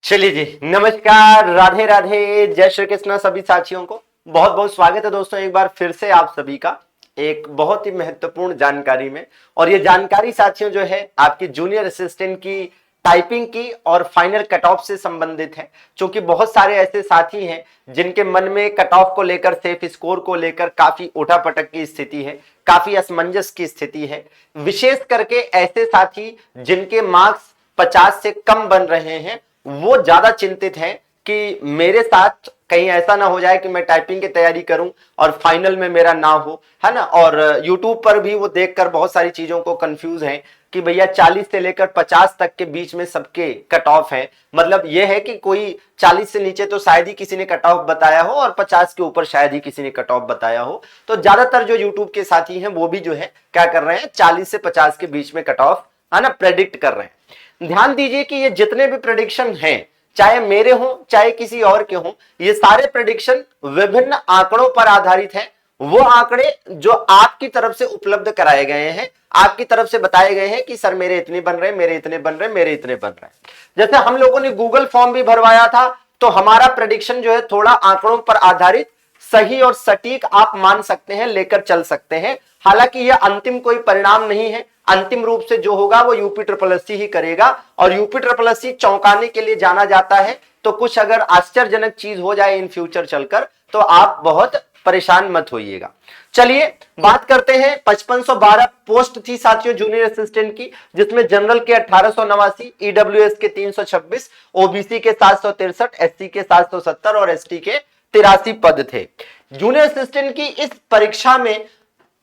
चलिए जी, नमस्कार, राधे राधे, जय श्री कृष्ण सभी साथियों को बहुत बहुत स्वागत है दोस्तों। एक बार फिर से आप सभी का एक बहुत ही महत्वपूर्ण जानकारी में। और ये जानकारी साथियों जो है आपकी जूनियर असिस्टेंट की टाइपिंग की और फाइनल कट ऑफ से संबंधित है। क्योंकि बहुत सारे ऐसे साथी हैं जिनके मन में कट ऑफ को लेकर, सेफ स्कोर को लेकर काफी उठापटक की स्थिति है, काफी असमंजस की स्थिति है। विशेष करके ऐसे साथी जिनके मार्क्स 50 से कम बन रहे हैं, वो ज्यादा चिंतित हैं कि मेरे साथ कहीं ऐसा ना हो जाए कि मैं टाइपिंग की तैयारी करूं और फाइनल में मेरा ना हो, है ना। और यूट्यूब पर भी वो देखकर बहुत सारी चीजों को कंफ्यूज हैं कि भैया 40 से लेकर 50 तक के बीच में सबके कट ऑफ है। मतलब ये है कि कोई 40 से नीचे तो शायद ही किसी ने कट ऑफ बताया हो और 50 के ऊपर शायद ही किसी ने कट ऑफ बताया हो। तो ज्यादातर जो यूट्यूब के साथी हैं वो भी जो है क्या कर रहे हैं, 40 से 50 के बीच में कट ऑफ, है ना, प्रेडिक्ट कर रहे हैं। ध्यान दीजिए कि ये जितने भी प्रेडिक्शन हैं, चाहे मेरे हों चाहे किसी और के हों, ये सारे प्रेडिक्शन विभिन्न आंकड़ों पर आधारित हैं। वो आंकड़े जो आपकी तरफ से उपलब्ध कराए गए हैं, आपकी तरफ से बताए गए हैं कि सर मेरे इतने बन रहे, मेरे इतने बन रहे, मेरे इतने बन रहे। जैसे हम लोगों ने गूगल फॉर्म भी भरवाया था, तो हमारा प्रेडिक्शन जो है थोड़ा आंकड़ों पर आधारित, सही और सटीक आप मान सकते हैं, लेकर चल सकते हैं। हालांकि यह अंतिम कोई परिणाम नहीं है, अंतिम रूप से जो होगा वो यूपी ट्रिपल एससी ही करेगा। और यूपी ट्रिपल एससी चौंकाने के लिए जाना जाता है। तो कुछ अगर आश्चर्यजनक चीज हो जाए इन फ्यूचर चलकर, तो आप बहुत परेशान मत होइएगा। चलिए बात करते हैं। 5512 पोस्ट थी साथियों जूनियर असिस्टेंट की, जिसमें जनरल के 1889, ईडब्ल्यूएस के 326, ओबीसी के 763, एससी के 770 और एसटी के 83 पद थे। जूनियर असिस्टेंट की इस परीक्षा में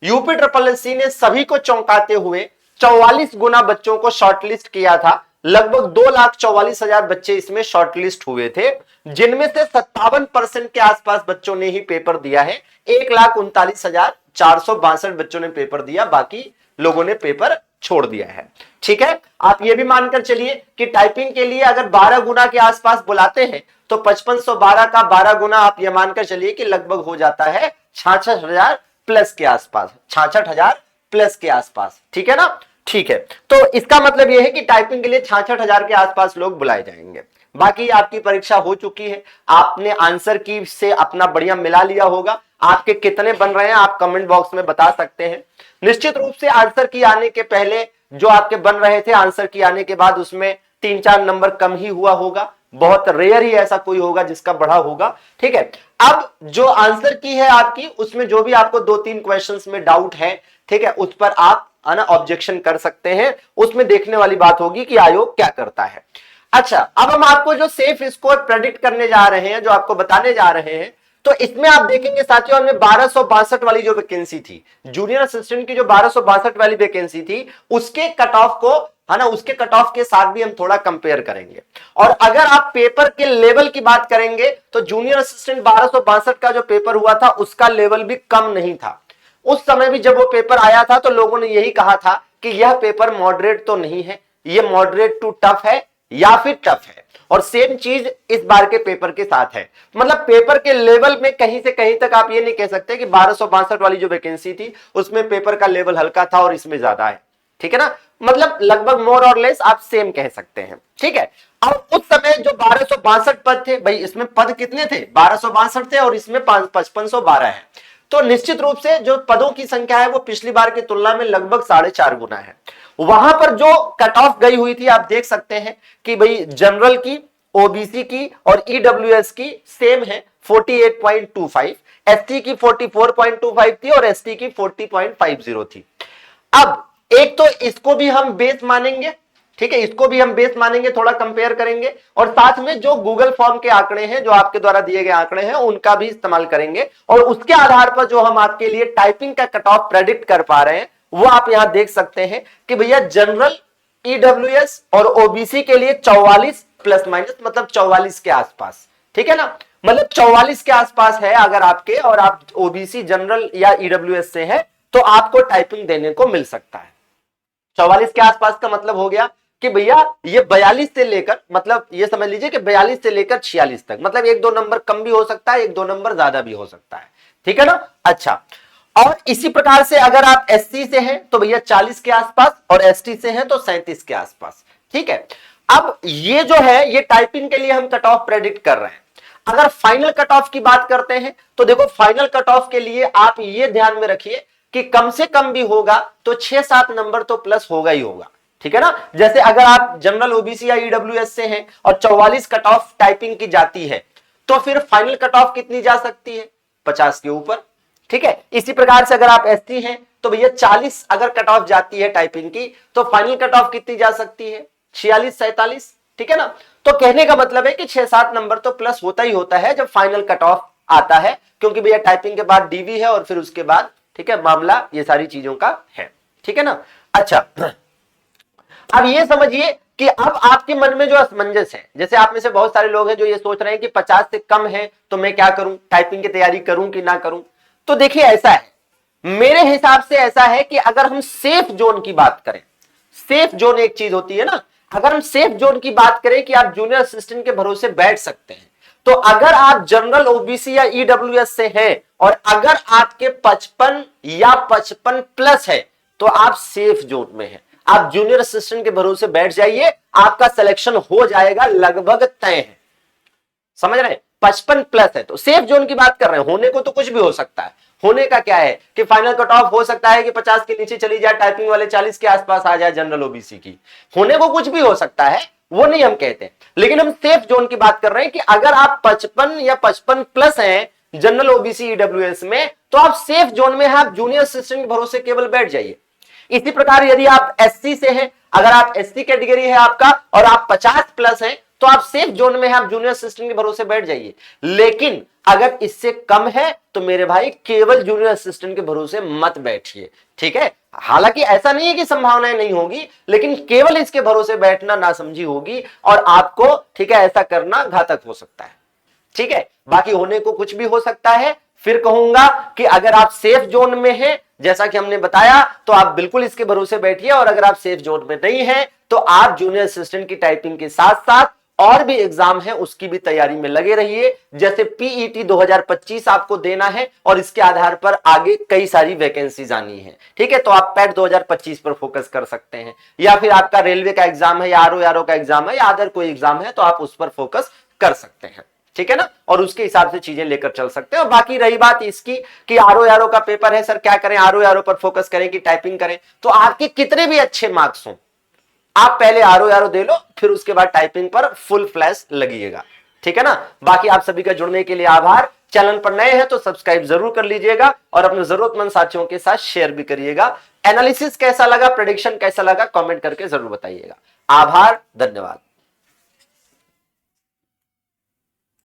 यूपी ट्रिपल एससी ने सभी को चौंकाते हुए 44 गुना बच्चों को शॉर्टलिस्ट किया था। लगभग 2,44,000 बच्चे इसमें शॉर्टलिस्ट हुए थे, जिनमें से 57% के आसपास बच्चों ने ही पेपर दिया है। 1,39,462 बच्चों ने पेपर दिया, बाकी लोगों ने पेपर छोड़ दिया है। ठीक है, आप ये भी मानकर चलिए कि टाइपिंग के लिए अगर 12 गुना के आसपास बुलाते हैं, तो 5512 का 12 गुना आप ये मानकर चलिए कि लगभग हो जाता है 66,000 प्लस के आसपास, 66,000 प्लस के आसपास। ठीक है ना, ठीक है। तो इसका मतलब यह है कि टाइपिंग के लिए 66,000 के आसपास लोग बुलाए जाएंगे। बाकी आपकी परीक्षा हो चुकी है, आपने आंसर की से अपना बढ़िया मिला लिया होगा। आपके कितने बन रहे हैं आप कमेंट बॉक्स में बता सकते हैं। निश्चित रूप से आंसर की आने के पहले जो आपके बन रहे थे, आंसर की आने के बाद उसमें 3-4 नंबर कम ही हुआ होगा। बहुत रेयर ही ऐसा कोई होगा जिसका बढ़ा होगा। ठीक है, अब जो आंसर की है आपकी, उसमें जो भी आपको 2-3 क्वेश्चंस में डाउट है, ठीक है, उस पर आप ऑब्जेक्शन कर सकते हैं। उसमें देखने वाली बात होगी कि आयोग क्या करता है। अच्छा, अब हम आपको जो सेफ स्कोर प्रेडिक्ट करने जा रहे हैं, जो आपको बताने जा रहे हैं, तो इसमें आप देखेंगे साथियों में 1262 वाली जो वैकेंसी थी, जूनियर असिस्टेंट की जो 1262 वाली वैकेंसी थी, उसके कट ऑफ को, है ना, उसके कट ऑफ के साथ भी हम थोड़ा कंपेयर करेंगे। और अगर आप पेपर के लेवल की बात करेंगे, तो जूनियर असिस्टेंट 1262 का जो पेपर हुआ था, उसका लेवल भी कम नहीं था। उस समय भी जब वो पेपर आया था, तो लोगों ने यही कहा था कि यह पेपर मॉडरेट तो नहीं है, ये मॉडरेट टू टफ है या फिर टफ है। और सेम चीज इस बार के पेपर के साथ है। मतलब पेपर के लेवल में कहीं से कहीं तक आप ये नहीं कह सकते कि 1262 वाली जो वैकेंसी थी उसमें पेपर का लेवल हल्का था और इसमें ज्यादा है। ठीक है ना, मतलब लगभग मोर और लेस आप सेम कह सकते हैं। ठीक है, अब उस समय जो 1262 पद थे, भाई इसमें पद कितने थे, 1262 थे और इसमें 5512 है। तो निश्चित रूप से जो पदों की संख्या है वो पिछली बार की तुलना में लगभग 4.5 गुना है। वहां पर जो कट ऑफ गई हुई थी आप देख सकते हैं कि भाई जनरल की, ओबीसी की और ईडब्ल्यूएस की सेम है 48.25, एसटी की 44.25 थी और एसटी की 40.50 थी। अब एक तो इसको भी हम बेस मानेंगे, ठीक है, इसको भी हम बेस मानेंगे, थोड़ा कंपेयर करेंगे और साथ में जो गूगल फॉर्म के आंकड़े हैं, जो आपके द्वारा दिए गए आंकड़े हैं, उनका भी इस्तेमाल करेंगे। और उसके आधार पर जो हम आपके लिए टाइपिंग का कट ऑफ प्रेडिक्ट कर पा रहे हैं, वो आप यहां देख सकते हैं कि भैया जनरल, ईडब्ल्यूएस और ओबीसी के लिए 44 प्लस माइनस, मतलब 44 के आसपास। ठीक है ना, मतलब 44 के आसपास है अगर आपके, और आप ओबीसी, जनरल या ईडब्ल्यूएस से है, तो आपको टाइपिंग देने को मिल सकता है। 44 के आसपास का मतलब हो गया कि भैया ये 42 से लेकर, मतलब ये समझ लीजिए कि 42 से लेकर 46 तक, मतलब 1-2 नंबर कम भी हो सकता है, 1-2 नंबर ज्यादा भी हो सकता है। ठीक है ना, अच्छा। और इसी प्रकार से अगर आप एससी से हैं तो भैया 40 के आसपास, और एसटी से हैं तो 37 के आसपास। ठीक है, अब ये जो है ये टाइपिंग के लिए हम कट ऑफ प्रेडिक्ट कर रहे हैं। अगर फाइनल कट ऑफ की बात करते हैं तो देखो फाइनल कट ऑफ के लिए आप ये ध्यान में रखिए कि कम से कम भी होगा तो 6-7 नंबर तो प्लस होगा ही होगा, ठीक है ना। जैसे अगर आप जनरल ओबीसी या ईडब्ल्यूएस से हैं और 44 कट ऑफ टाइपिंग की जाती है तो फिर फाइनल कट ऑफ कितनी जा सकती है, 50 के ऊपर, ठीक है। इसी प्रकार से अगर आप एसटी हैं तो भैया 40 अगर कट ऑफ जाती है टाइपिंग की तो फाइनल कट ऑफ कितनी जा सकती है, 46-47, ठीक है ना। तो कहने का मतलब है कि 6-7 नंबर तो प्लस होता ही होता है जब फाइनल कट ऑफ आता है, क्योंकि भैया टाइपिंग के बाद डीवी है और फिर उसके बाद, ठीक है, मामला ये सारी चीजों का है, ठीक है ना। अच्छा, अब ये समझिए कि अब आपके मन में जो असमंजस है, जैसे आप में से बहुत सारे लोग हैं जो ये सोच रहे हैं कि 50 से कम है तो मैं क्या करूं, टाइपिंग की तैयारी करूं कि ना करूं। तो देखिए ऐसा है, मेरे हिसाब से ऐसा है कि अगर हम सेफ जोन की बात करें, सेफ जोन एक चीज होती है ना, अगर हम सेफ जोन की बात करें कि आप जूनियर असिस्टेंट के भरोसे बैठ सकते हैं, तो अगर आप जनरल ओबीसी या ईडब्ल्यूएस से हैं और अगर आपके 55 या 55 प्लस है तो आप सेफ जोन में हैं, आप जूनियर असिस्टेंट के भरोसे बैठ जाइए, आपका सिलेक्शन हो जाएगा, लगभग तय है, समझ रहे हैं। 55 प्लस है तो सेफ जोन की बात कर रहे हैं, होने को तो कुछ भी हो सकता है, होने का क्या है कि फाइनल कट ऑफ हो सकता है कि 50 के नीचे चली जाए, टाइपिंग वाले 40 के आसपास आ जाए जनरल ओबीसी की, होने को कुछ भी हो सकता है, वो नहीं हम कहते, लेकिन हम सेफ जोन की बात कर रहे हैं कि अगर आप 55 या 55 प्लस हैं जनरल ओबीसी ईडब्ल्यूएस में तो आप सेफ जोन में हैं, आप जूनियर असिस्टेंट के भरोसे केवल बैठ जाइए। इसी प्रकार यदि आप एससी से हैं, अगर आप एससी कैटेगरी है आपका और आप 50 प्लस हैं तो आप सेफ जोन में हैं, आप जूनियर असिस्टेंट के भरोसे बैठ जाइए। लेकिन अगर इससे कम है तो मेरे भाई केवल जूनियर असिस्टेंट के भरोसे मत बैठिए, ठीक है। हालांकि ऐसा नहीं है कि संभावनाएं नहीं होगी, लेकिन केवल इसके भरोसे बैठना नासमझी होगी और आपको, ठीक है, ऐसा करना घातक हो सकता है, ठीक है। बाकी होने को कुछ भी हो सकता है। फिर कहूंगा कि अगर आप सेफ जोन में हैं, जैसा कि हमने बताया, तो आप बिल्कुल इसके भरोसे बैठिए, और अगर आप सेफ जोन में नहीं हैं तो आप जूनियर असिस्टेंट की टाइपिंग के साथ साथ और भी एग्जाम है उसकी भी तैयारी में लगे रहिए। जैसे पीईटी 2025 आपको देना है और इसके आधार पर आगे कई सारी वैकेंसीज आनी है, ठीक है। तो आप पैट 2025 पर फोकस कर सकते हैं, या फिर आपका रेलवे का एग्जाम है या आरओ का एग्जाम है या अदर कोई एग्जाम है तो आप उस पर फोकस कर सकते हैं, ठीक है ना, और उसके हिसाब से चीजें लेकर चल सकते हैं। और बाकी रही बात इसकी कि आरओ का पेपर है, सर क्या करें, आरओ पर फोकस करें कि टाइपिंग करें, तो आपके कितने भी अच्छे मार्क्स हों, आप पहले आरओ दे लो, फिर उसके बाद टाइपिंग पर फुल फ्लैश लगिएगा, ठीक है ना। बाकी आप सभी का जुड़ने के लिए आभार। चैनल पर नए हैं तो सब्सक्राइब जरूर कर लीजिएगा और अपने जरूरतमंद साथियों के साथ शेयर भी करिएगा। एनालिसिस कैसा लगा, प्रेडिक्शन कैसा लगा, कमेंट करके जरूर बताइएगा। आभार, धन्यवाद।